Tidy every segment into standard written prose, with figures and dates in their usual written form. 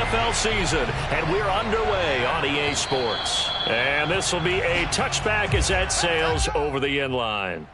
NFL season, and we're underway on EA Sports. And this will be a touchback as that sails over the end line.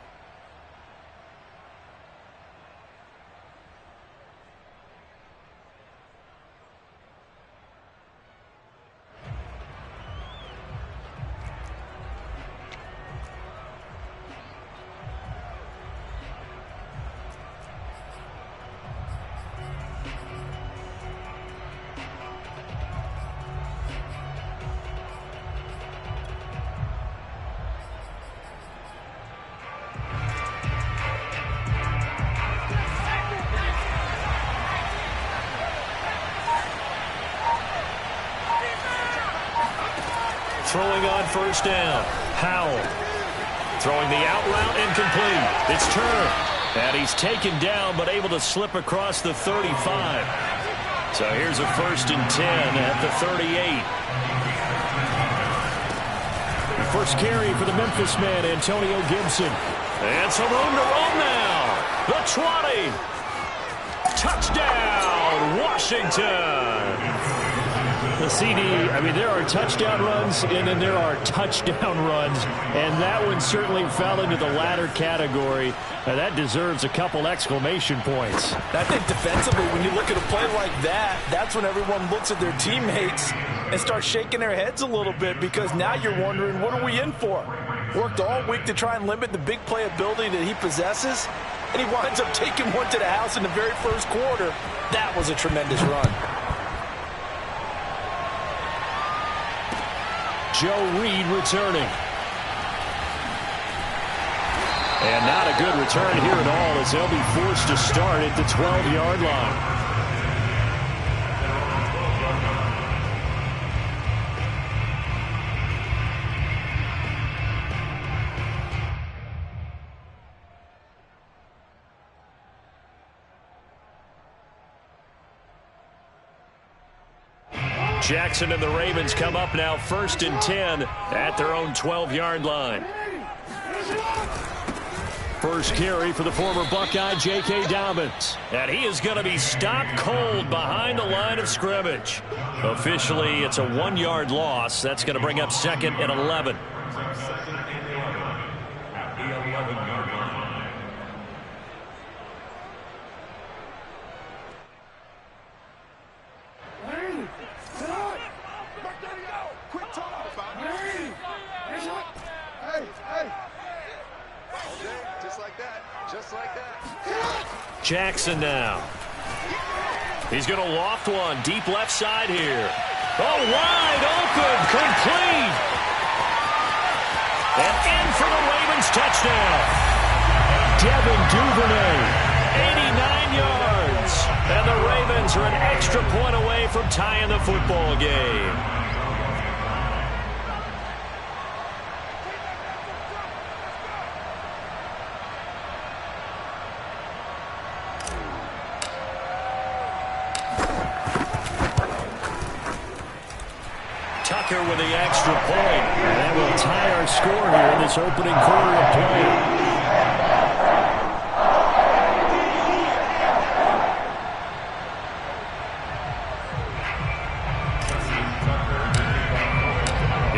Throwing on first down. Howell. Throwing the out route incomplete. It's turned. And he's taken down but able to slip across the 35. So here's a 1st and 10 at the 38. The first carry for the Memphis man, Antonio Gibson. And some room to roam now. The 20. Touchdown, Washington. The CD, I mean, there are touchdown runs, and then there are touchdown runs, and that one certainly fell into the latter category. That deserves a couple exclamation points. I think defensively, when you look at a play like that, that's when everyone looks at their teammates and starts shaking their heads a little bit, because now you're wondering, what are we in for? Worked all week to try and limit the big play ability that he possesses, and he winds up taking one to the house in the very first quarter. That was a tremendous run. Joe Reed returning. And not a good return here at all, as they'll be forced to start at the 12-yard line. Jackson and the Ravens come up now 1st and 10 at their own 12-yard line. First carry for the former Buckeye, J.K. Dobbins. And he is going to be stopped cold behind the line of scrimmage. Officially, it's a 1-yard loss. That's going to bring up 2nd and 11. Jackson now. He's going to loft one deep left side here. Oh, wide open, complete. And in for the Ravens touchdown. Devin Duvernay, 89 yards. And the Ravens are an extra point away from tying the football game. Tucker with the extra point. And that will tie our score here in this opening quarter of play.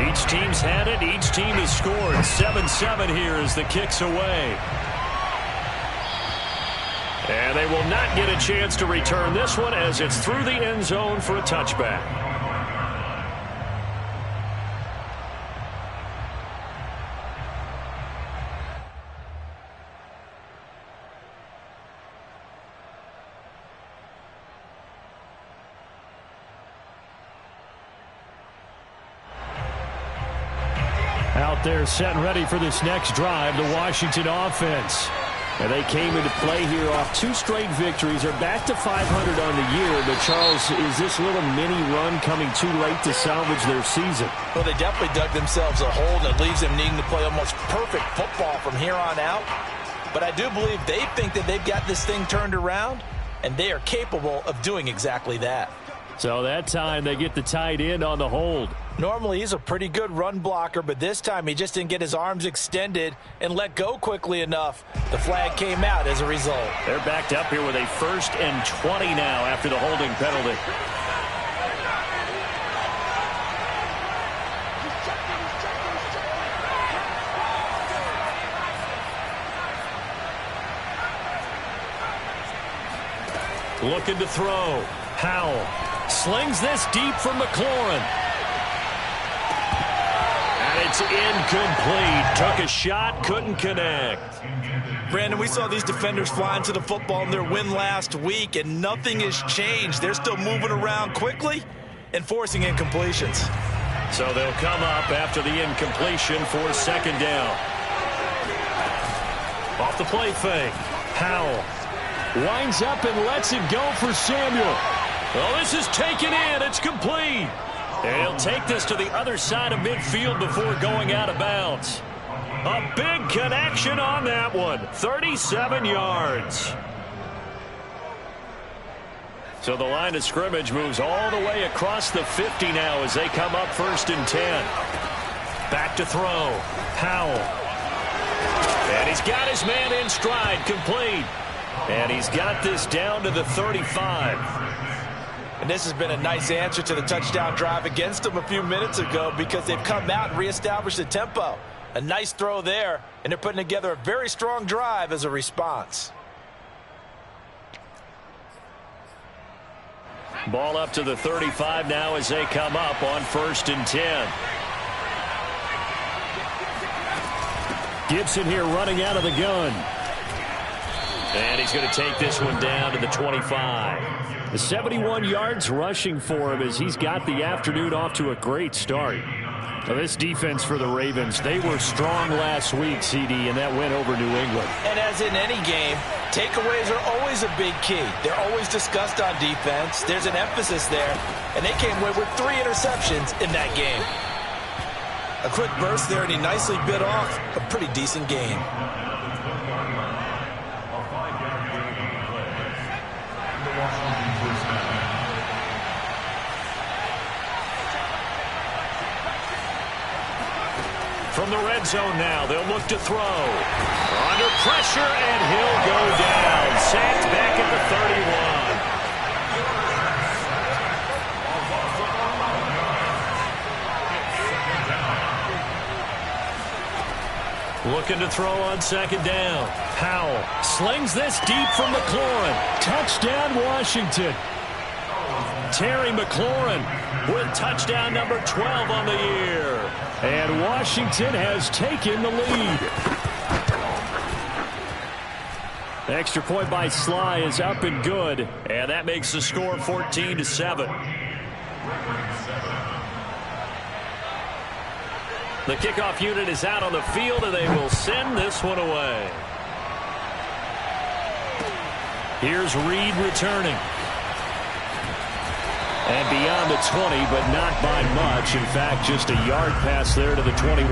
Each team's had it. Each team has scored. 7-7 here as the kick's away. And they will not get a chance to return this one as it's through the end zone for a touchback. Out there set and ready for this next drive, the Washington offense. And they came into play here off 2 straight victories. They're back to 500 on the year. But, Charles, is this little mini run coming too late to salvage their season? Well, they definitely dug themselves a hole that leaves them needing to play almost perfect football from here on out. But I do believe they think that they've got this thing turned around, and they are capable of doing exactly that. So that time they get the tight end on the hold. Normally he's a pretty good run blocker, but this time he just didn't get his arms extended and let go quickly enough. The flag came out as a result. They're backed up here with a 1st and 20 now after the holding penalty. Looking to throw. Howell slings this deep from McLaurin. And it's incomplete. Took a shot, couldn't connect. Brandon, we saw these defenders fly into the football in their win last week, and nothing has changed. They're still moving around quickly and forcing incompletions. So they'll come up after the incompletion for second down. Off the play fake. Howell winds up and lets it go for Samuel. Well, this is taken in. It's complete. And he'll take this to the other side of midfield before going out of bounds. A big connection on that one. 37 yards. So the line of scrimmage moves all the way across the 50 now as they come up 1st and 10. Back to throw. Howell. And he's got his man in stride, complete. And he's got this down to the 35. And this has been a nice answer to the touchdown drive against them a few minutes ago because they've come out and reestablished the tempo. A nice throw there, and they're putting together a very strong drive as a response. Ball up to the 35 now as they come up on 1st and 10. Gibson here running out of the gun. And he's going to take this one down to the 25. The 71 yards rushing for him as he's got the afternoon off to a great start. Now this defense for the Ravens, they were strong last week, CD, and that went over New England. And as in any game, takeaways are always a big key. They're always discussed on defense. There's an emphasis there, and they came away with 3 interceptions in that game. A quick burst there, and he nicely bit off a pretty decent gain. From the red zone now, they'll look to throw. Under pressure, and he'll go down. Sacked back at the 31. Looking to throw on second down. Howell slings this deep from McLaurin. Touchdown, Washington. Terry McLaurin with touchdown number 12 on the year. And Washington has taken the lead. The extra point by Sly is up and good. And that makes the score 14-7. The kickoff unit is out on the field, and they will send this one away. Here's Reed returning. And beyond the 20, but not by much. In fact, just a yard pass there to the 21.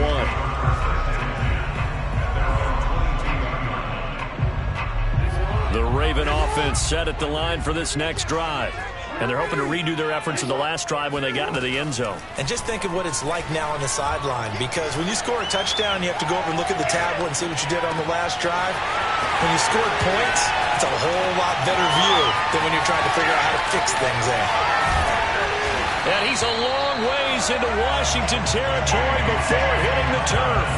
The Raven offense set at the line for this next drive. And they're hoping to redo their efforts in the last drive when they got into the end zone. And just think of what it's like now on the sideline, because when you score a touchdown, you have to go over and look at the tablet and see what you did on the last drive. When you scored points, it's a whole lot better view than when you're trying to figure out how to fix things there. And he's a long ways into Washington territory before hitting the turf.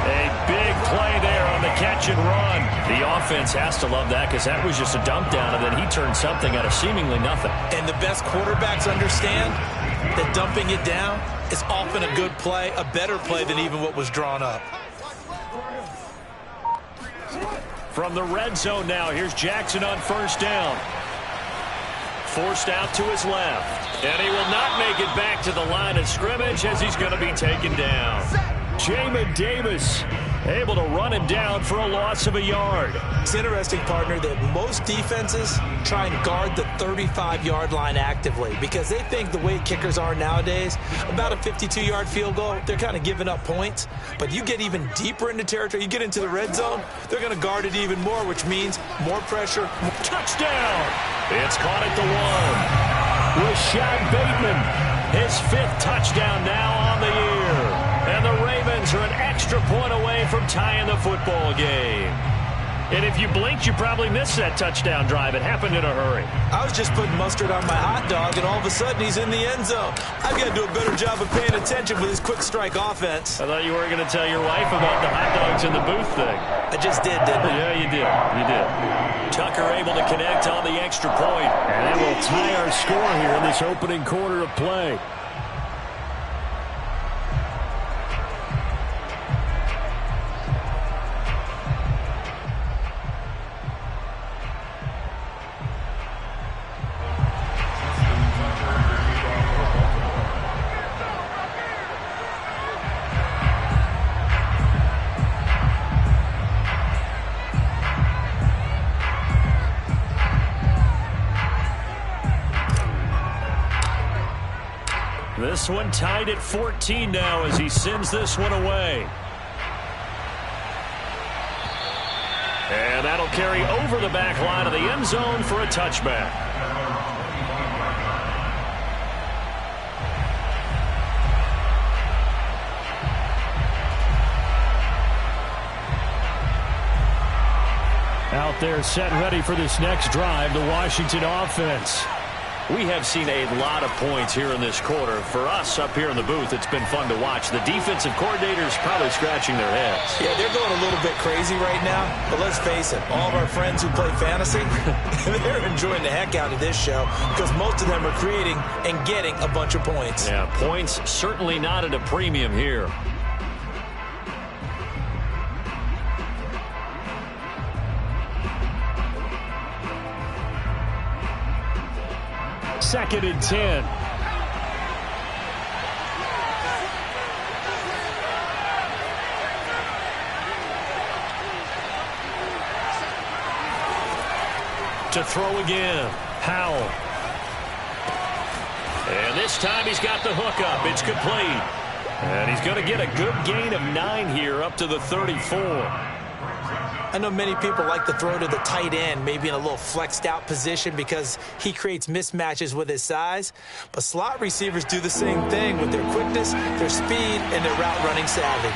A big play there on the catch and run. The offense has to love that because that was just a dump down, and then he turned something out of seemingly nothing. And the best quarterbacks understand that dumping it down is often a good play, a better play than even what was drawn up. From the red zone now, here's Jackson on first down. Forced out to his left. And he will not make it back to the line of scrimmage as he's going to be taken down. Jamin Davis able to run him down for a loss of a yard. It's interesting, partner, that most defenses try and guard the 35-yard line actively because they think the way kickers are nowadays, about a 52-yard field goal, they're kind of giving up points. But you get even deeper into territory, you get into the red zone, they're going to guard it even more, which means more pressure. Touchdown! It's caught at the 1. Rashad Bateman, his 5th touchdown now on the year. And the Ravens are an extra point away from tying the football game. And if you blinked, you probably missed that touchdown drive. It happened in a hurry. I was just putting mustard on my hot dog, and all of a sudden he's in the end zone. I've got to do a better job of paying attention with his quick strike offense. I thought you weren't going to tell your wife about the hot dogs in the booth thing. I just did, didn't I? Yeah, you did. You did. Tucker able to connect on the extra point. And that will tie our score here in this opening quarter of play. This one tied at 14 now as he sends this one away. And that'll carry over the back line of the end zone for a touchback. Out there set and ready for this next drive, the Washington offense. We have seen a lot of points here in this quarter. For us up here in the booth, it's been fun to watch. The defensive coordinators probably scratching their heads. Yeah, they're going a little bit crazy right now. But let's face it, all of our friends who play fantasy, they're enjoying the heck out of this show because most of them are creating and getting a bunch of points. Yeah, points certainly not at a premium here. Second and 10. To throw again. Howell. And this time he's got the hook up. It's complete. And he's going to get a good gain of 9 here up to the 34. I know many people like to throw to the tight end, maybe in a little flexed out position because he creates mismatches with his size. But slot receivers do the same thing with their quickness, their speed, and their route running savvy.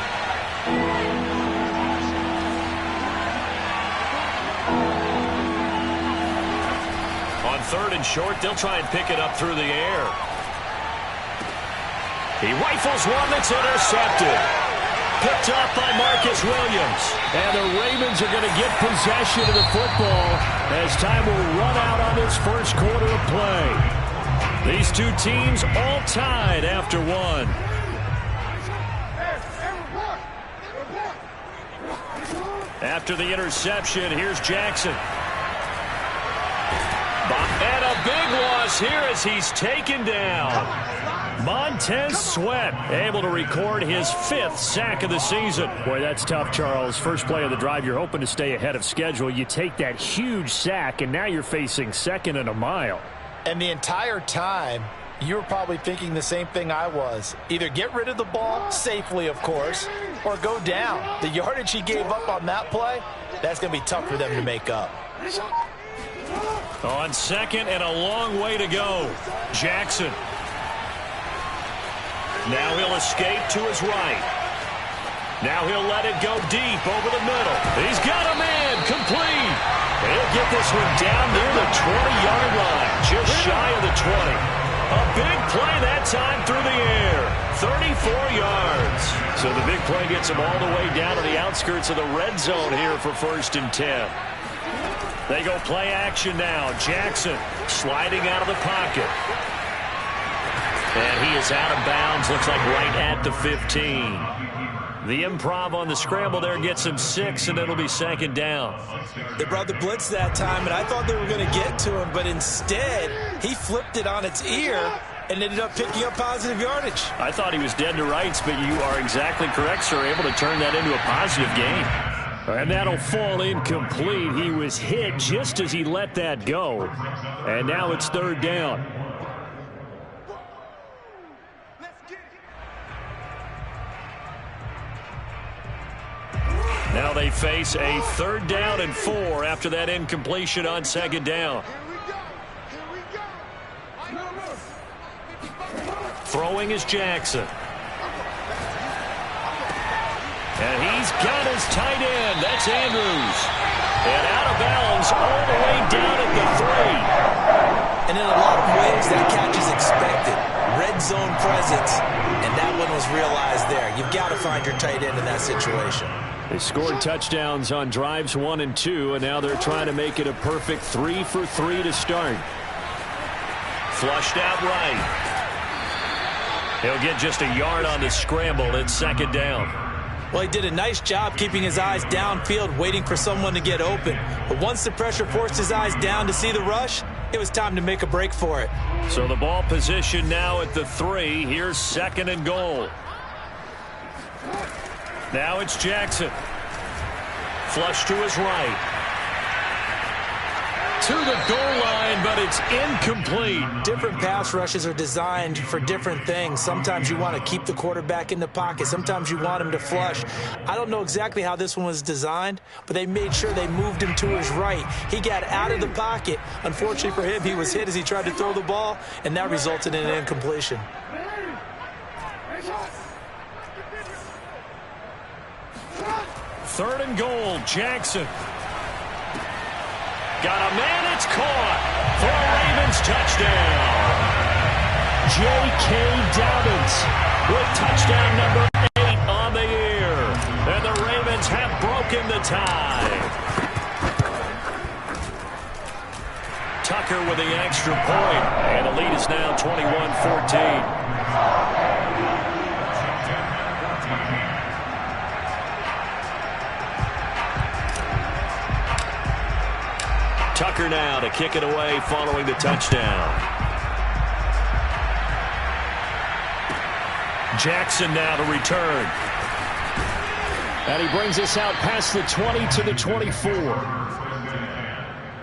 On third and short, they'll try and pick it up through the air. He rifles one that's intercepted. Picked up by Marcus Williams. And the Ravens are going to get possession of the football as time will run out on this first quarter of play. These two teams all tied after one. After the interception, here's Jackson. And a big loss here as he's taken down. Montez Sweat able to record his 5th sack of the season. Boy, that's tough, Charles. First play of the drive, you're hoping to stay ahead of schedule. You take that huge sack, and now you're facing second and a mile. And the entire time, you were probably thinking the same thing I was. Either get rid of the ball, safely, of course, or go down. The yardage he gave up on that play, that's going to be tough for them to make up. On second and a long way to go. Jackson. Now he'll escape to his right. Now he'll let it go deep over the middle. He's got a man complete. He'll get this one down near the 20-yard line, just shy of the 20. A big play that time through the air. 34 yards. So the big play gets him all the way down to the outskirts of the red zone here for 1st and 10. They go play action now. Jackson sliding out of the pocket. And he is out of bounds, looks like right at the 15. The improv on the scramble there gets him 6, and it'll be 2nd down. They brought the blitz that time, and I thought they were going to get to him, but instead he flipped it on its ear and ended up picking up positive yardage. I thought he was dead to rights, but you are exactly correct, sir, able to turn that into a positive gain. And that'll fall incomplete. He was hit just as he let that go. And now it's 3rd down. Now they face a 3rd down and 4 after that incompletion on 2nd down. Throwing is Jackson. And he's got his tight end. That's Andrews. And out of bounds all the way down at the 3. And in a lot of ways, that catch is expected. Red zone presence, and that one was realized there. You've got to find your tight end in that situation. They scored touchdowns on drives 1 and 2, and now they're trying to make it a perfect 3 for 3 to start. Flushed out right. He'll get just a yard on the scramble. It's second down. Well, he did a nice job keeping his eyes downfield, waiting for someone to get open. But once the pressure forced his eyes down to see the rush, it was time to make a break for it. So the ball position now at the 3. Here's second and goal. Now it's Jackson. Flush to his right. To the goal line, but it's incomplete. Different pass rushes are designed for different things. Sometimes you want to keep the quarterback in the pocket. Sometimes you want him to flush. I don't know exactly how this one was designed, but they made sure they moved him to his right. He got out of the pocket. Unfortunately for him, he was hit as he tried to throw the ball, and that resulted in an incompletion. Third and goal, Jackson. Got a man, it's caught. For a Ravens touchdown. J.K. Dobbins with touchdown number 8 on the year. And the Ravens have broken the tie. Tucker with the extra point. And the lead is now 21-14. Tucker now to kick it away following the touchdown. Jackson now to return. And he brings us out past the 20 to the 24.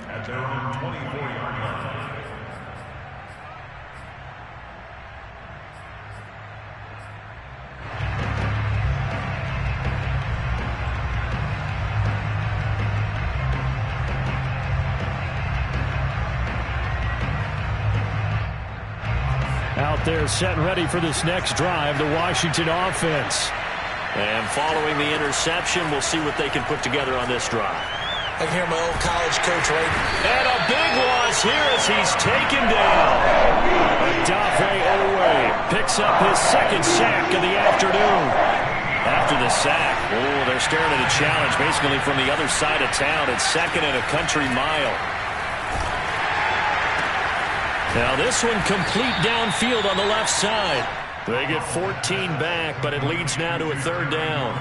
At their own 24-yard line. Out there set and ready for this next drive, the Washington offense. And following the interception, we'll see what they can put together on this drive. I can hear my old college coach right. And a big loss here as he's taken down. Odafe Oweh picks up his second sack of the afternoon. After the sack, they're staring at a challenge basically from the other side of town. It's second and a country mile. Now this one complete downfield on the left side. They get 14 back, but it leads now to a third down.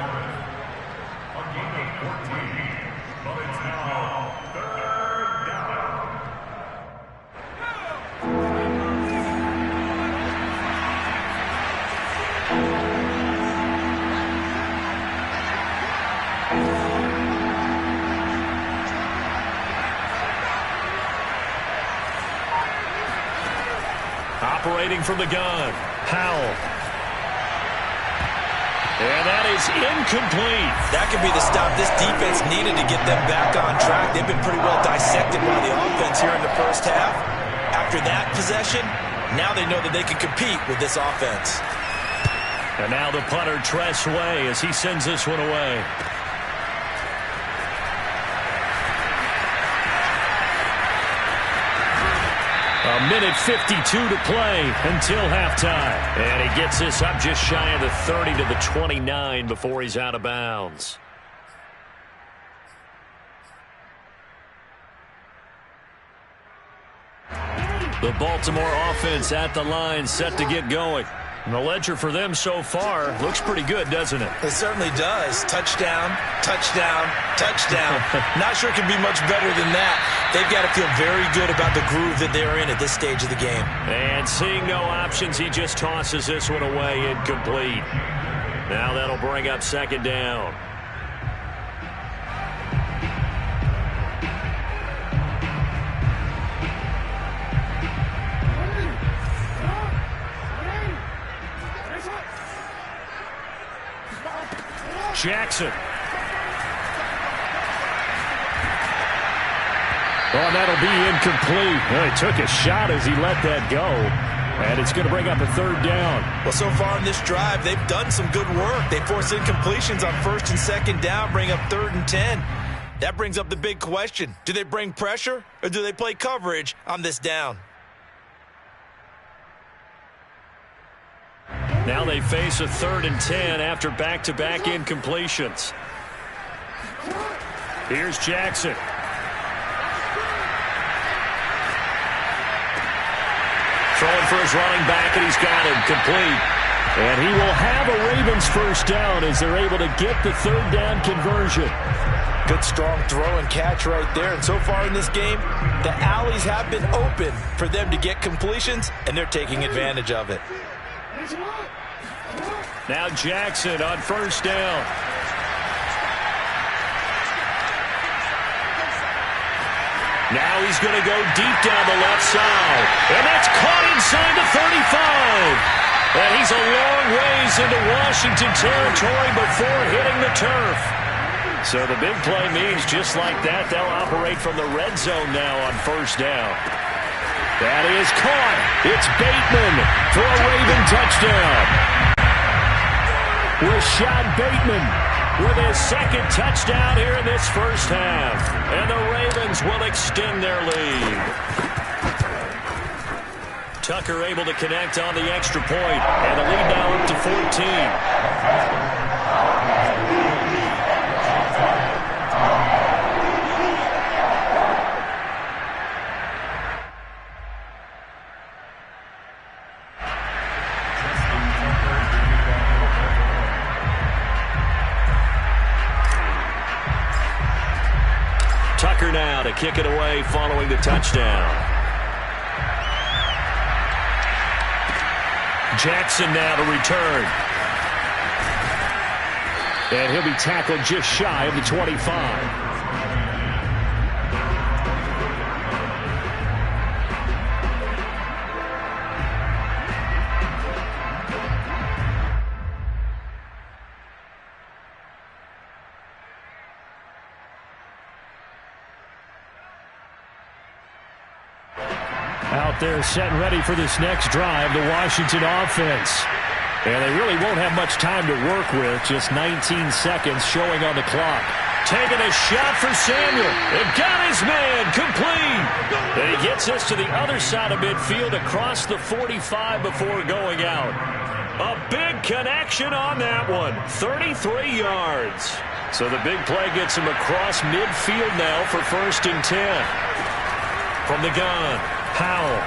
Operating from the gun, Howell. And that is incomplete. That could be the stop this defense needed to get them back on track. They've been pretty well dissected by the offense here in the first half. After that possession, now they know that they can compete with this offense. And now the punter, Tress Way, as he sends this one away. A minute 52 to play until halftime. And he gets this up just shy of the 30 to the 29 before he's out of bounds. The Baltimore offense at the line, set to get going. And the ledger for them so far looks pretty good, doesn't it? It certainly does. Touchdown, touchdown, touchdown. Not sure it can be much better than that. They've got to feel very good about the groove that they're in at this stage of the game. And seeing no options, he just tosses this one away, incomplete. Now that'll bring up second down. Jackson. Oh, that'll be incomplete. Well, he took a shot as he let that go. And it's going to bring up a third down. Well, so far in this drive, they've done some good work. They force incompletions on first and second down, bring up third and 10. That brings up the big question. Do they bring pressure or do they play coverage on this down? Now they face a 3rd and 10 after back-to-back incompletions. Here's Jackson. Throwing for his running back, and he's got him complete. And he will have a Ravens first down as they're able to get the 3rd down conversion. Good strong throw and catch right there. And so far in this game, the alleys have been open for them to get completions, and they're taking advantage of it. Now Jackson on first down. Now he's going to go deep down the left side. And that's caught inside the 35. And he's a long ways into Washington territory before hitting the turf. So the big play means just like that, they'll operate from the red zone now on first down. That is caught. It's Bateman for a Raven touchdown. Rashad Bateman with his 2nd touchdown here in this first half. And the Ravens will extend their lead. Tucker able to connect on the extra point, and the lead now up to 14. Tucker now to kick it away following the touchdown. Jackson now to return. And he'll be tackled just shy of the 25. Out there set and ready for this next drive, the Washington offense. And they really won't have much time to work with, just 19 seconds showing on the clock. Taking a shot for Samuel. And got his man complete. And he gets us to the other side of midfield across the 45 before going out. A big connection on that one. 33 yards. So the big play gets him across midfield now for 1st and 10. From the gun, Powell.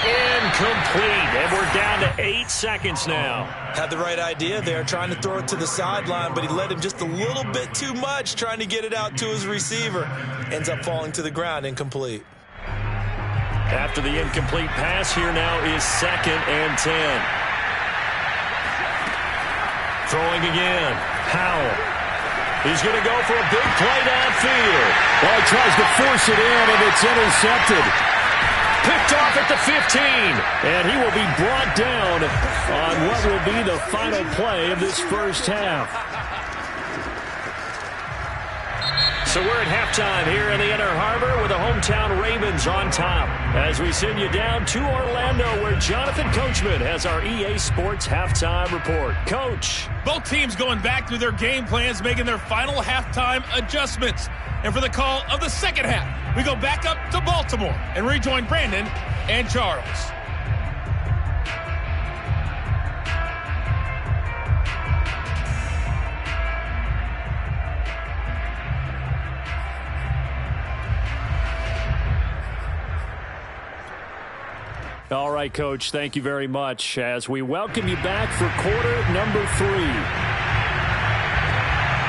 Incomplete, and we're down to 8 seconds now. Had the right idea there, trying to throw it to the sideline, but he led him just a little bit too much, trying to get it out to his receiver. Ends up falling to the ground, incomplete. After the incomplete pass, here now is 2nd and 10. Throwing again, Powell. He's going to go for a big play downfield. Well, he tries to force it in, and it's intercepted. Picked off at the 15. And he will be brought down on what will be the final play of this first half. So we're at halftime here in the Inner Harbor with the hometown Ravens on top. As we send you down to Orlando where Jonathan Coachman has our EA Sports halftime report. Coach. Both teams going back through their game plans, making their final halftime adjustments. And for the call of the second half, we go back up to Baltimore and rejoin Brandon and Charles. All right, Coach, thank you very much as we welcome you back for quarter number 3.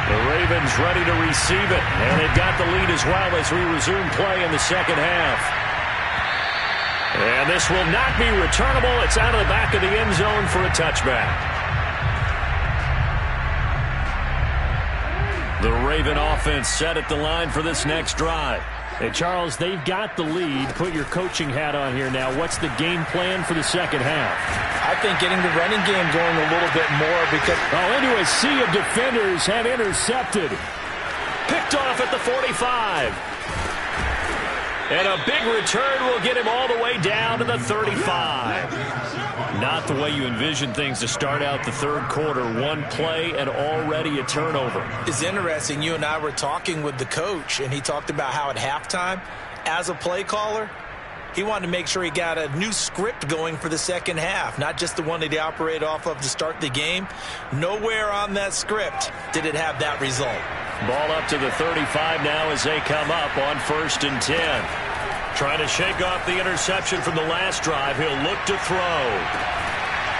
The Ravens ready to receive it, and they've got the lead as well as we resume play in the second half. And this will not be returnable. It's out of the back of the end zone for a touchback. The Raven offense set at the line for this next drive. Hey, Charles, they've got the lead. Put your coaching hat on here now. What's the game plan for the second half? I think getting the running game going a little bit more because... into a sea of defenders and intercepted. Picked off at the 45. And a big return will get him all the way down to the 35. Not the way you envision things to start out the third quarter. One play and already a turnover. It's interesting. You and I were talking with the coach, and he talked about how at halftime, as a play caller, he wanted to make sure he got a new script going for the second half, not just the one that he operated off of to start the game. Nowhere on that script did it have that result. Ball up to the 35 now as they come up on 1st and 10. Trying to shake off the interception from the last drive. He'll look to throw.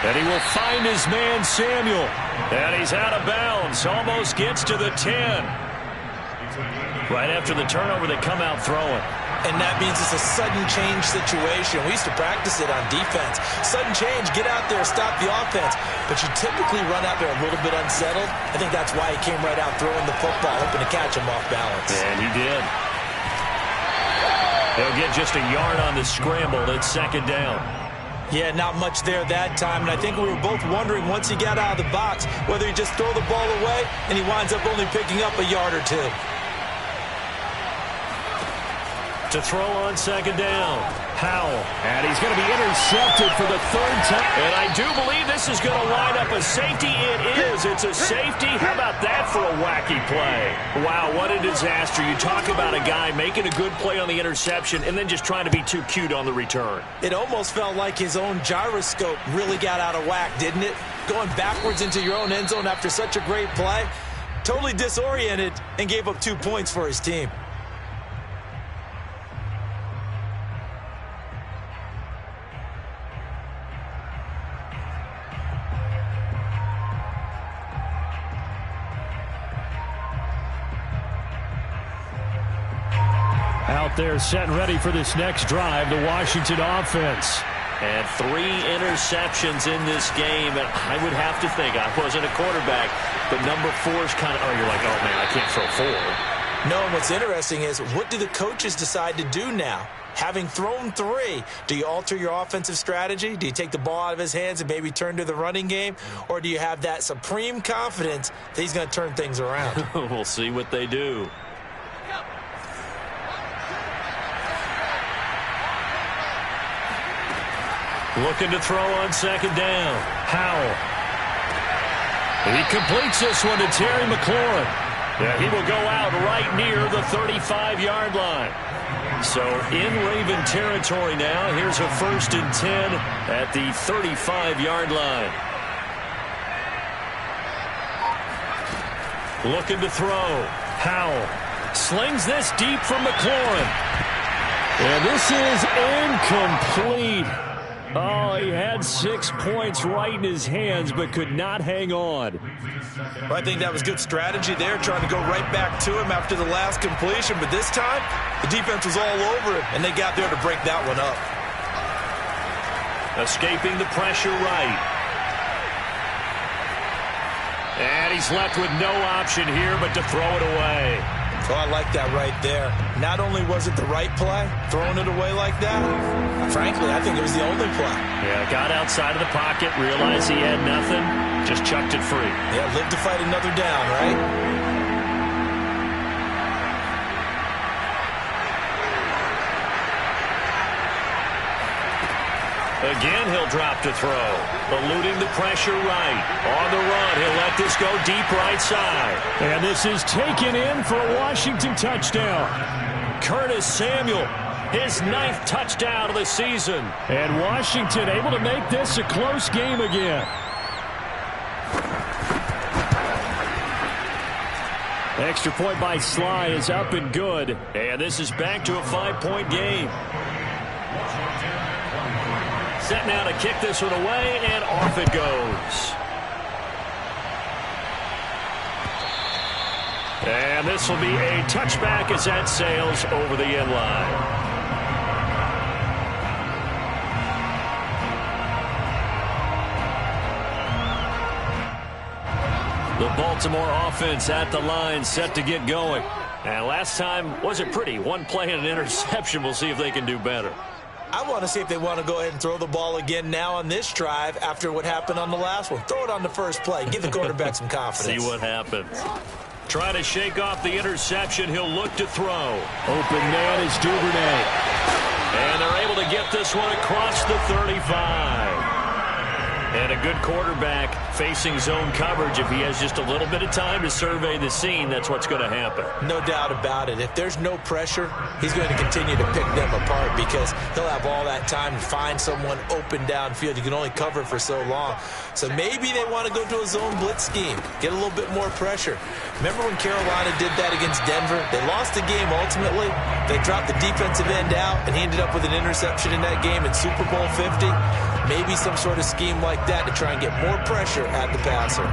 And he will find his man, Samuel. And he's out of bounds. Almost gets to the 10. Right after the turnover, they come out throwing. And that means it's a sudden change situation. We used to practice it on defense. Sudden change, get out there, stop the offense. But you typically run out there a little bit unsettled. I think that's why he came right out throwing the football, hoping to catch him off balance. And he did. He'll get just a yard on the scramble. It's 2nd down. Yeah, not much there that time. And I think we were both wondering once he got out of the box whether he just throw the ball away and he winds up only picking up a yard or two. To throw on 2nd down. Howell. And he's going to be intercepted for the 3rd time. And I do believe this is going to wind up a safety. It is. It's a safety. How about that for a wacky play? Wow, what a disaster. You talk about a guy making a good play on the interception and then just trying to be too cute on the return. It almost felt like his own gyroscope really got out of whack, didn't it? Going backwards into your own end zone after such a great play. Totally disoriented and gave up 2 points for his team. Out there set and ready for this next drive, the Washington offense. And 3 interceptions in this game. And I would have to think, I wasn't a quarterback, but number 4 is kind of, you're like, oh, man, I can't throw 4. No, and what's interesting is, what do the coaches decide to do now? Having thrown 3, do you alter your offensive strategy? Do you take the ball out of his hands and maybe turn to the running game? Or do you have that supreme confidence that he's going to turn things around? We'll see what they do. Looking to throw on 2nd down. Howell. He completes this one to Terry McLaurin. Yeah, he will go out right near the 35-yard line. So in Raven territory now. Here's a 1st and 10 at the 35-yard line. Looking to throw. Howell slings this deep from McLaurin. And this is incomplete. Oh, he had 6 points right in his hands, but could not hang on. Well, I think that was good strategy there, trying to go right back to him after the last completion. But this time, the defense was all over him, and they got there to break that one up. Escaping the pressure right. And he's left with no option here but to throw it away. Oh, I like that right there. Not only was it the right play, throwing it away like that, frankly, I think it was the only play. Yeah, got outside of the pocket, realized he had nothing, just chucked it free. Yeah, live to fight another down, right? Again, he'll drop to throw. Eluding the pressure right. On the run, he'll let this go deep right side. And this is taken in for a Washington touchdown. Curtis Samuel, his 9th touchdown of the season. And Washington able to make this a close game again. Extra point by Sly is up and good. And this is back to a 5-point game. Set now to kick this one away, and off it goes. And this will be a touchback as that sails over the end line. The Baltimore offense at the line, set to get going. And last time wasn't pretty. One play and an interception. We'll see if they can do better. I want to see if they want to go ahead and throw the ball again now on this drive after what happened on the last one. Throw it on the first play. Give the quarterback some confidence. See what happens. Trying to shake off the interception. He'll look to throw. Open man is Duvernay. And they're able to get this one across the 35. And a good quarterback facing zone coverage, if he has just a little bit of time to survey the scene, that's what's going to happen. No doubt about it. If there's no pressure, he's going to continue to pick them apart because he'll have all that time to find someone open downfield. You can only cover for so long. So maybe they want to go to a zone blitz scheme, get a little bit more pressure. Remember when Carolina did that against Denver? They lost the game ultimately. They dropped the defensive end out, and he ended up with an interception in that game in Super Bowl 50. Maybe some sort of scheme like that to try and get more pressure at the passer.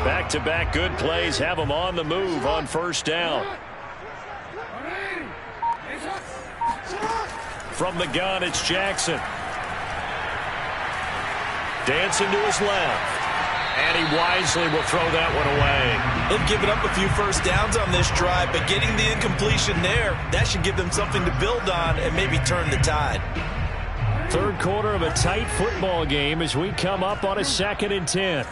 Back-to-back good plays have them on the move on first down. From the gun, it's Jackson. Dancing to his left. And he wisely will throw that one away. They've given up a few first downs on this drive, but getting the incompletion there, that should give them something to build on and maybe turn the tide. Third quarter of a tight football game as we come up on a 2nd and 10.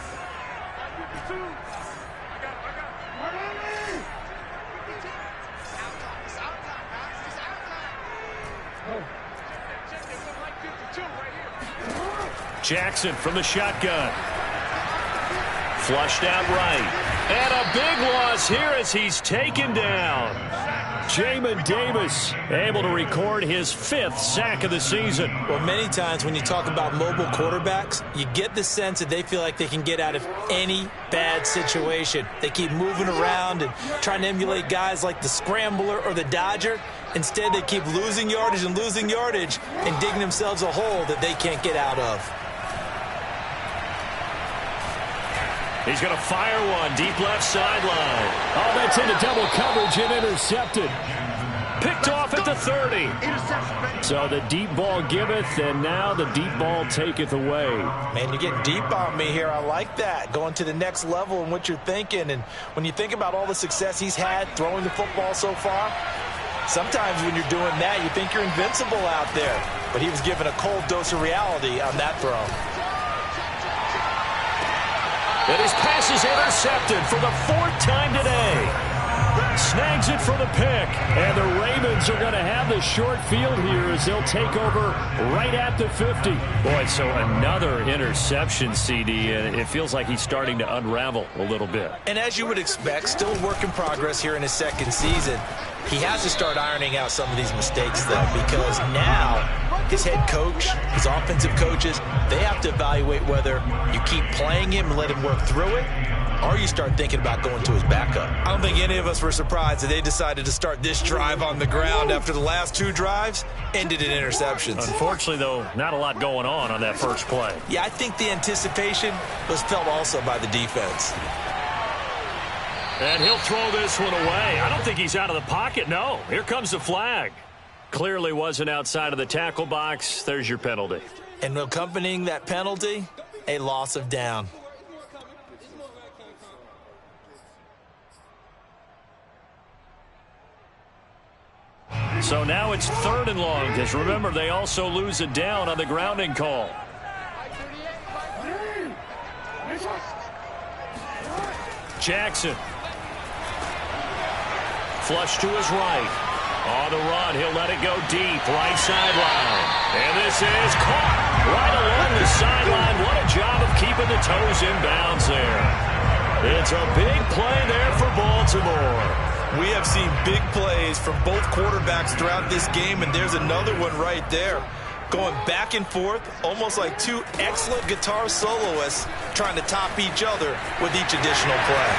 Jackson from the shotgun. Flushed out right. And a big loss here as he's taken down. Jamin Davis able to record his 5th sack of the season. Well, many times when you talk about mobile quarterbacks, you get the sense that they feel like they can get out of any bad situation. They keep moving around and trying to emulate guys like the Scrambler or the Dodger. Instead, they keep losing yardage and digging themselves a hole that they can't get out of. He's going to fire one deep left sideline. Oh, that's into double coverage and intercepted. Picked off at the 30. So the deep ball giveth, and now the deep ball taketh away. Man, you're getting deep on me here. I like that. Going to the next level in what you're thinking. And when you think about all the success he's had throwing the football so far, sometimes when you're doing that, you think you're invincible out there. But he was given a cold dose of reality on that throw. And his pass is intercepted for the 4th time today. Snags it for the pick. And the Ravens are going to have the short field here as they'll take over right at the 50. Boy, so another interception, CD, and it feels like he's starting to unravel a little bit. And as you would expect, still a work in progress here in his 2nd season. He has to start ironing out some of these mistakes, though, because now his head coach, his offensive coaches, they have to evaluate whether you keep playing him and let him work through it, or you start thinking about going to his backup. I don't think any of us were surprised that they decided to start this drive on the ground after the last 2 drives ended in interceptions. Unfortunately, though, not a lot going on that first play. Yeah, I think the anticipation was felt also by the defense. And he'll throw this one away. I don't think he's out of the pocket. No, here comes the flag. Clearly wasn't outside of the tackle box. There's your penalty. And accompanying that penalty, a loss of down. So now it's 3rd and long, because remember, they also lose a down on the grounding call. Jackson. Flush to his right. On the run, he'll let it go deep, right sideline. And this is caught right along the sideline. What a job of keeping the toes in bounds there. It's a big play there for Baltimore. We have seen big plays from both quarterbacks throughout this game, and there's another one right there. Going back and forth, almost like 2 excellent guitar soloists trying to top each other with each additional play.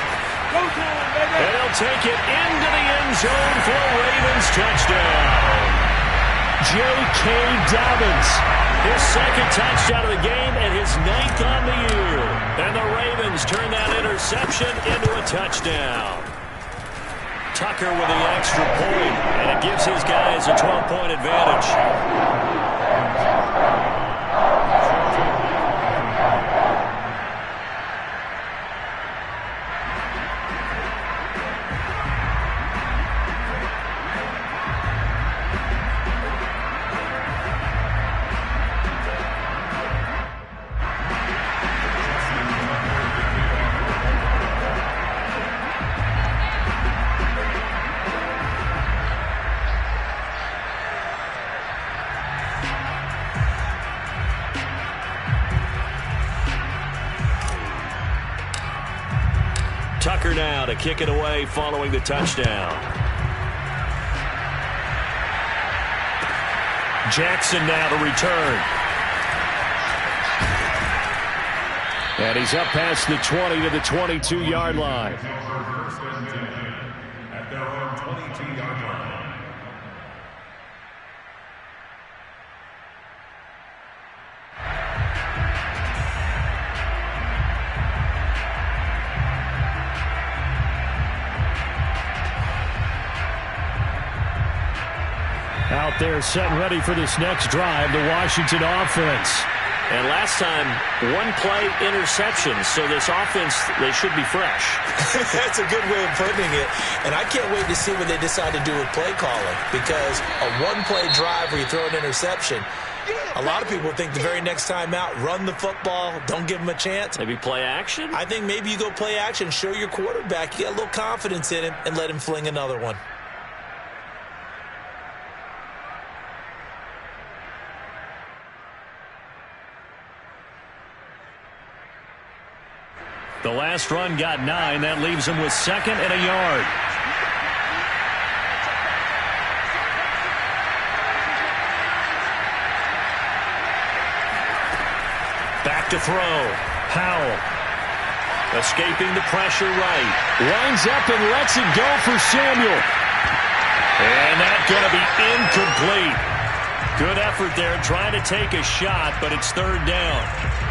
And he'll take it into the end zone for a Ravens touchdown. J.K. Dobbins, his 2nd touchdown of the game and his 9th on the year. And the Ravens turn that interception into a touchdown. Tucker with the extra point, and it gives his guys a 12-point advantage. Tucker now to kick it away following the touchdown. Jackson now to return. And he's up past the 20 to the 22-yard line. At their own 22-yard line. Out there set and ready for this next drive, the Washington offense. And last time, one play interception, so this offense, they should be fresh. That's a good way of putting it. And I can't wait to see what they decide to do with play calling, because a one-play drive where you throw an interception, a lot of people think the very next time out, run the football, don't give them a chance. Maybe play action? I think maybe you go play action, show your quarterback, you got a little confidence in him, and let him fling another one. The last run got 9. That leaves him with 2nd and a yard. Back to throw. Howell. Escaping the pressure right. Winds up and lets it go for Samuel. And that's going to be incomplete. Good effort there trying to take a shot, but it's 3rd down.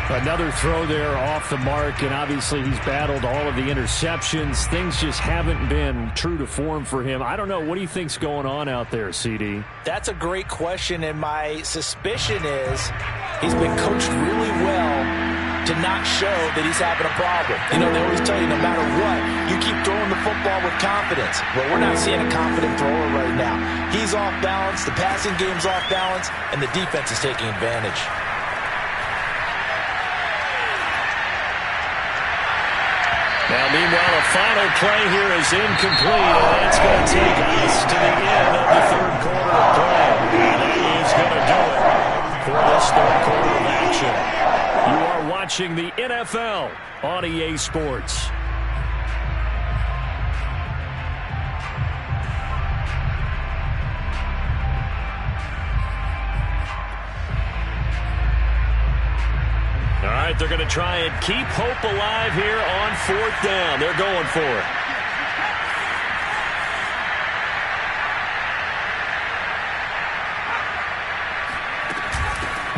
Another throw there off the mark, and obviously he's battled all of the interceptions. Things just haven't been true to form for him. I don't know. What do you think's going on out there, CD? That's a great question, and my suspicion is he's been coached really well to not show that he's having a problem. You know, they always tell you no matter what, you keep throwing the football with confidence. Well, we're not seeing a confident thrower right now. He's off balance, the passing game's off balance, and the defense is taking advantage. Now, meanwhile, a final play here is incomplete, and that's going to take us to the end of the 3rd quarter of play. And that is going to do it for this 3rd quarter of action. You are watching the NFL on EA Sports. All right, they're going to try and keep hope alive here on 4th down. They're going for it.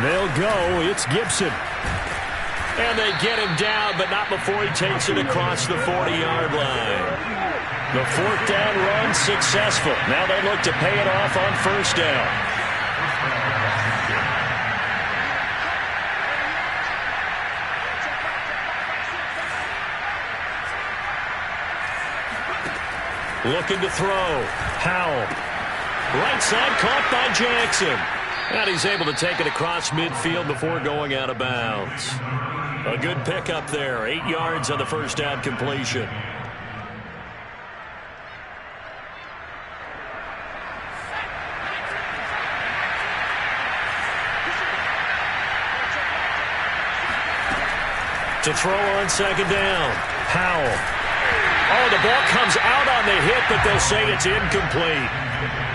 They'll go. It's Gibson. And they get him down, but not before he takes it across the 40-yard line. The 4th down run successful. Now they look to pay it off on 1st down. Looking to throw. Howell. Right side caught by Jackson. And he's able to take it across midfield before going out of bounds. A good pickup there. 8 yards on the 1st down completion. To throw on 2nd down. Howell. Oh, the ball comes out on the hit, but they'll say it's incomplete.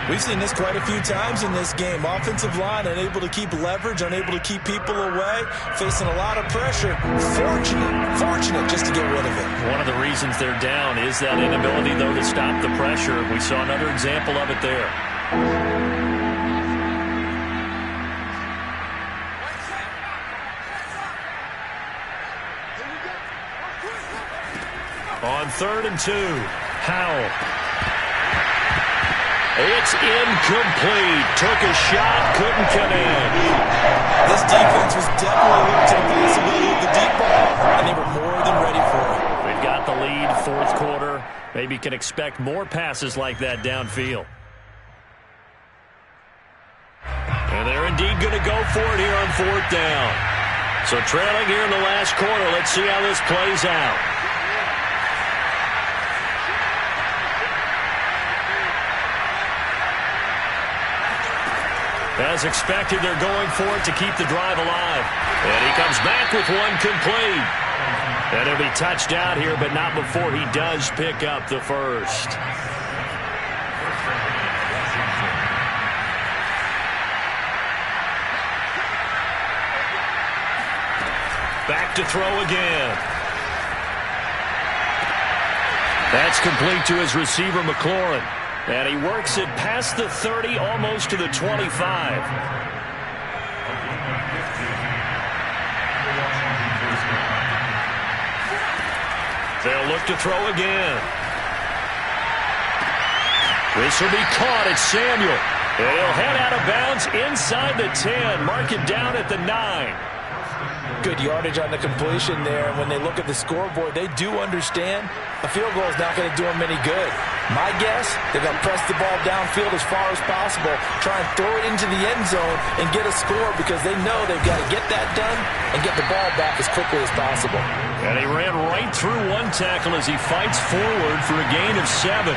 We've seen this quite a few times in this game. Offensive line unable to keep leverage, unable to keep people away, facing a lot of pressure. Fortunate just to get rid of it. One of the reasons they're down is that inability, though, to stop the pressure. We saw another example of it there. On 3rd and 2, Howell. It's incomplete. Took a shot, couldn't connect. This defense was definitely looking to the possibility of the deep ball, and they were more than ready for it. We've got the lead, 4th quarter. Maybe can expect more passes like that downfield. And they're indeed going to go for it here on 4th down. So trailing here in the last quarter, let's see how this plays out. As expected, they're going for it to keep the drive alive. And he comes back with one complete. And he'll be touched out here, but not before he does pick up the first. Back to throw again. That's complete to his receiver, McLaurin. And he works it past the 30, almost to the 25. They'll look to throw again. This will be caught at Samuel. And he'll head out of bounds inside the 10. Mark it down at the 9. Good yardage on the completion there. And when they look at the scoreboard, they do understand a field goal is not going to do them any good. My guess, they're going to press the ball downfield as far as possible, try and throw it into the end zone and get a score because they know they've got to get that done and get the ball back as quickly as possible. And he ran right through one tackle as he fights forward for a gain of 7.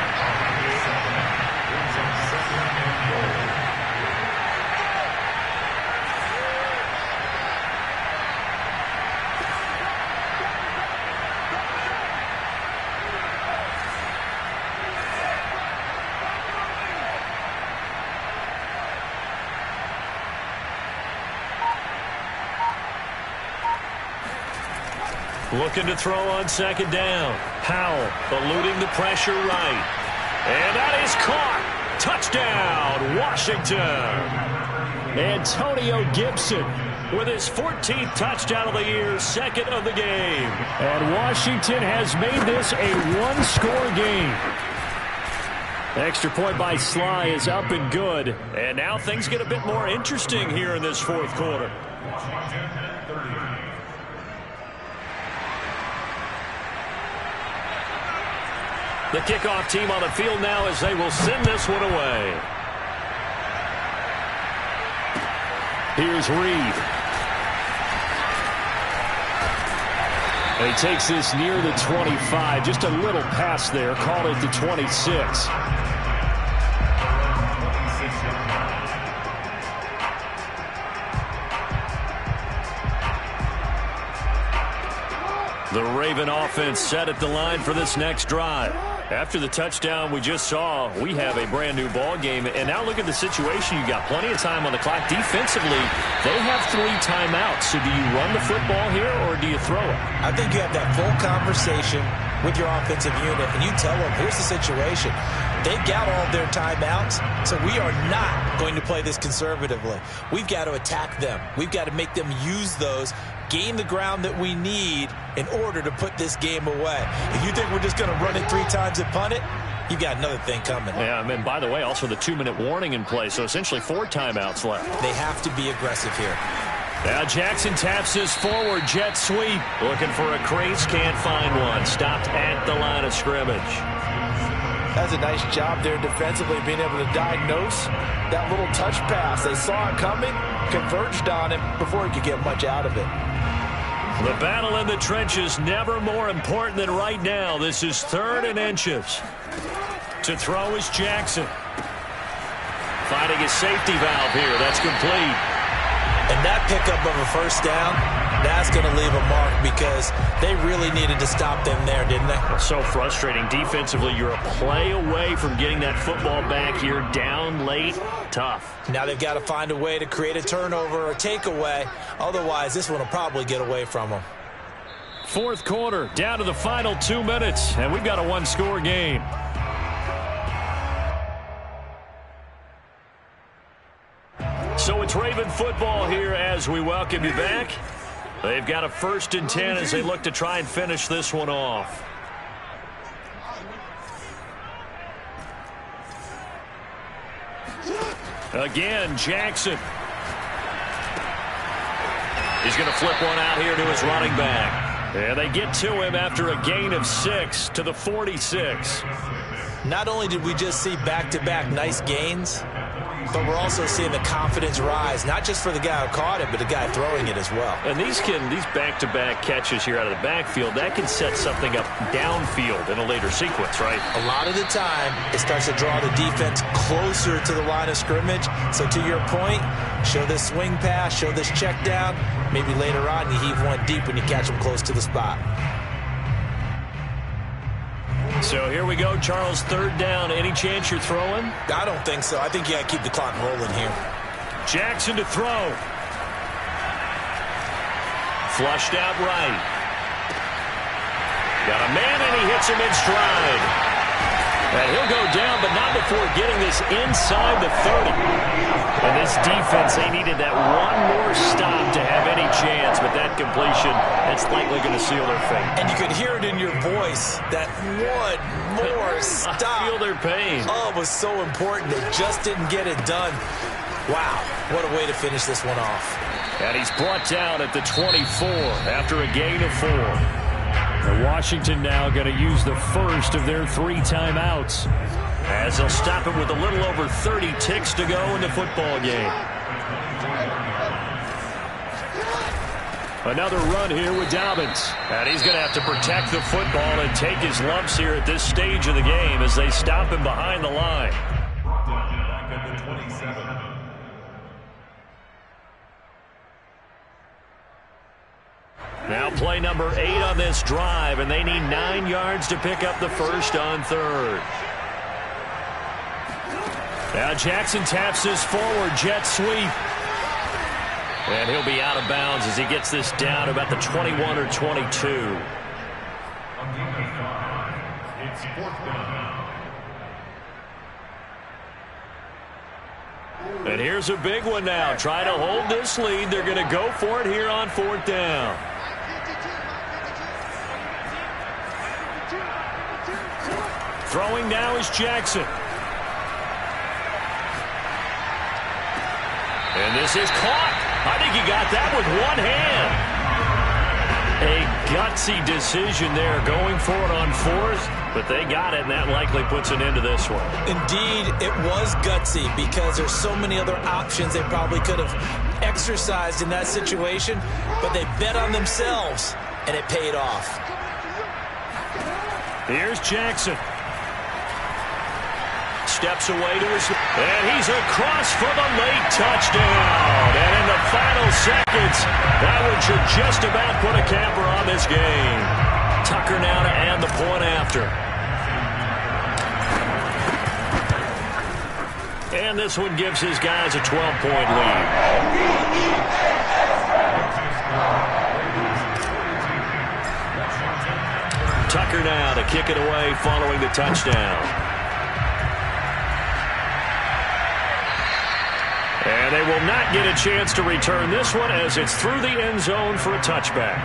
Looking to throw on second down. Powell eluding the pressure right. And that is caught. Touchdown, Washington. Antonio Gibson with his 14th touchdown of the year, second of the game. And Washington has made this a one-score game. Extra point by Sly is up and good. And now things get a bit more interesting here in this fourth quarter. The kickoff team on the field now as they will send this one away. Here's Reed. And he takes this near the 25. Just a little pass there. Call it the 26. The Raven offense set at the line for this next drive. After the touchdown we just saw, we have a brand new ball game. And now look at the situation. You got plenty of time on the clock. Defensively, they have 3 timeouts. So do you run the football here or do you throw it? I think you have that full conversation with your offensive unit, and you tell them, here's the situation. They've got all of their timeouts, so we are not going to play this conservatively. We've got to attack them. We've got to make them use those, gain the ground that we need in order to put this game away. If you think we're just going to run it 3 times and punt it, you've got another thing coming. Yeah, and by the way, also the 2-minute warning in play, so essentially 4 timeouts left. They have to be aggressive here. Now Jackson taps his forward jet sweep. Looking for a crease, can't find one. Stopped at the line of scrimmage. That's a nice job there defensively, being able to diagnose that little touch pass. They saw it coming, converged on him before he could get much out of it. The battle in the trenches never more important than right now. This is 3rd and inches. To throw is Jackson. Finding his safety valve here. That's complete. And that pickup of a first down, that's going to leave a mark because they really needed to stop them there, didn't they? So frustrating. Defensively, you're a play away from getting that football back here down late. Tough. Now they've got to find a way to create a turnover or a takeaway. Otherwise, this one will probably get away from them. Fourth quarter, down to the final 2 minutes, and we've got a one-score game. So it's Raven football here as we welcome you back. They've got a 1st and 10 as they look to try and finish this one off. Again, Jackson. He's going to flip one out here to his running back. And they get to him after a gain of 6 to the 46. Not only did we just see back-to-back nice gains, but we're also seeing the confidence rise, not just for the guy who caught it, but the guy throwing it as well. And these back-to-back catches here out of the backfield, that can set something up downfield in a later sequence, right? A lot of the time, it starts to draw the defense closer to the line of scrimmage. So to your point, show this swing pass, show this check down. Maybe later on you heave one deep when you catch them close to the spot. So here we go, Charles, third down. Any chance you're throwing? I don't think so. I think you got to keep the clock rolling here. Jackson to throw. Flushed out right. Got a man, and he hits him in stride. And he'll go down, but not before getting this inside the 30. And this defense, they needed that one more stop to have any chance, but that completion, that's likely going to seal their fate. And you could hear it in your voice, that one more stop. I feel their pain. Oh, it was so important. They just didn't get it done. Wow, what a way to finish this one off. And he's brought down at the 24 after a gain of 4. And Washington now going to use the first of their 3 timeouts as they'll stop it with a little over 30 ticks to go in the football game. Another run here with Dobbins. And he's going to have to protect the football and take his lumps here at this stage of the game as they stop him behind the line. Back at the 27. Now play number 8 on this drive, and they need 9 yards to pick up the first on third. Now Jackson taps this forward jet sweep. And he'll be out of bounds as he gets this down about the 21 or 22. On defense 5, it's 4th down. And here's a big one now. Try to hold this lead. They're going to go for it here on 4th down. Throwing now is Jackson. And this is caught. I think he got that with one hand. A gutsy decision there going for it on 4th, but they got it, and that likely puts an end to this one. Indeed, it was gutsy because there's so many other options they probably could have exercised in that situation, but they bet on themselves, and it paid off. Here's Jackson. Steps away to his, and he's across for the late touchdown. And in the final seconds, that one should just about put a camper on this game. Tucker now to add the point after. And this one gives his guys a 12-point lead. Tucker now to kick it away following the touchdown. And they will not get a chance to return this one as it's through the end zone for a touchback.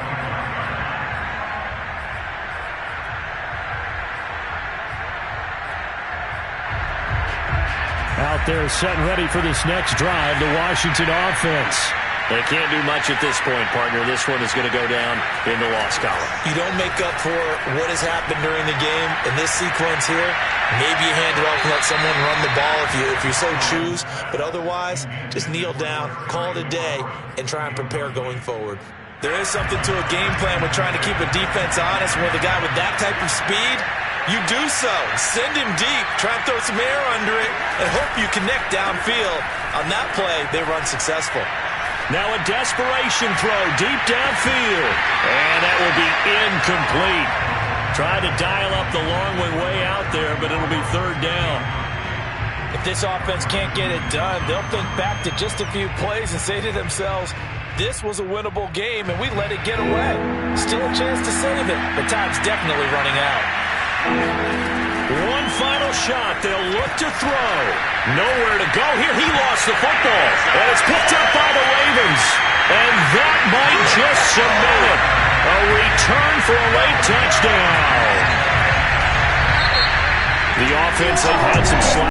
Out there set and ready for this next drive, the Washington offense. They can't do much at this point, partner. This one is going to go down in the loss column. You don't make up for what has happened during the game in this sequence here. Maybe you hand it off and let someone run the ball if you so choose. But otherwise, just kneel down, call it a day, and try and prepare going forward. There is something to a game plan with trying to keep a defense honest. With a guy with that type of speed, you do so. Send him deep. Try and throw some air under it and hope you connect downfield. On that play, they run successful. Now a desperation throw deep downfield. And that will be incomplete. Tried to dial up the long one way out there, but it'll be 3rd down. If this offense can't get it done, they'll think back to just a few plays and say to themselves, this was a winnable game and we let it get away. Still a chance to save it, but time's definitely running out. One final shot. They'll look to throw. Nowhere to go here. He lost the football. And it's picked up by the Ravens. And that might just cement it. A return for a late touchdown. The offense, they've had some slack.